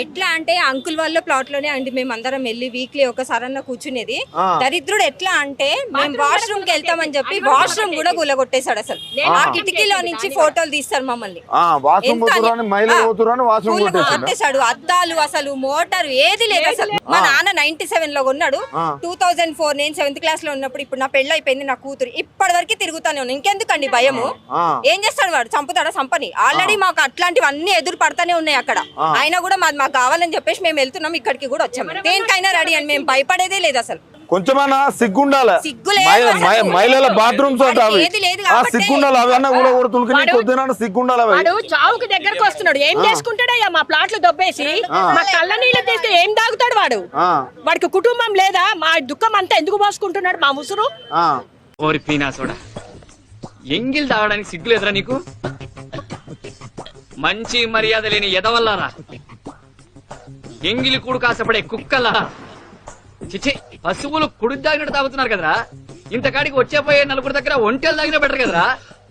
ఎట్లా అంటే అంకుల్ వాళ్ళ ప్లాట్ లోనే అండి మేము అందరం వెళ్ళి వీక్లీ ఒకసారి అన్న కూర్చునేది. దరిద్రుడు ఎట్లా అంటే మేము వాష్రూమ్ కి వెళ్తామని చెప్పి వాష్రూమ్ కూడా కూలగొట్టేశాడు. అసలు ఆ కిటికీలో నుంచి ఫోటోలు తీస్తారు మమ్మల్ని. కొట్టేశాడు. అద్దాలు అసలు మోటార్ ఏది లేదు అసలు. మా నాన్న 97 లో కొన్నాడు. 2004 నేను 7th క్లాస్ లో ఉన్నప్పుడు. ఇప్పుడు నా పెళ్లి అయిపోయింది, నా కూతురు ఇప్పటి వరకు తిరుగుతానే ఉన్నా. ఇంకెందుకండి భయము? ఏం చేస్తాడు వాడు? చంపుతాడా? సంపని. ఆల్రెడీ మాకు అట్లాంటివన్నీ ఎదురు పడతానే ఉన్నాయి అక్కడ. అయినా కూడా మాకు కావాలని చెప్పేసి మేము వెళ్తున్నాం, ఇక్కడికి కూడా వచ్చాము. దేనికైనా రెడీ అని మేము భయపడేదే లేదు అసలు. కొంచెమన్నా సిగ్గుండాలి. మహిళల బాత్రూమ్స్ సిగ్గుండాలి. అవన్నీ కూడా కొడుతుంటే కొద్దిగా సిగ్గుండాలి. చావుకి దగ్గరకు వస్తున్నాడు. ఏం చేసుకుంటాడయ్యా? మా ప్లాట్లు దొబ్బేసి మా కళ్ళ నీళ్ళు తీస్తే ఏం తాగుతాడు వాడు? వాడికి కుటుంబం లేదా? మా దుఃఖం అంతా ఎందుకు పోసుకుంటున్నాడు మా ముసురు? ఓరి పీనాసోడా, ఎంగిల్ తాగడానికి సిగ్గులేదురా నీకు? మంచి మర్యాద లేని ఎదవల్లారా, ఎంగిలి కూడు కాసపడే కుక్కలా. చిచి, పశువులు కుడి తాగినట్టు తాగుతున్నారు కదరా. ఇంతకాడికి వచ్చే పోయే నలుగురు దగ్గర ఒంటెలు తాగినా బెటర్ కదరా.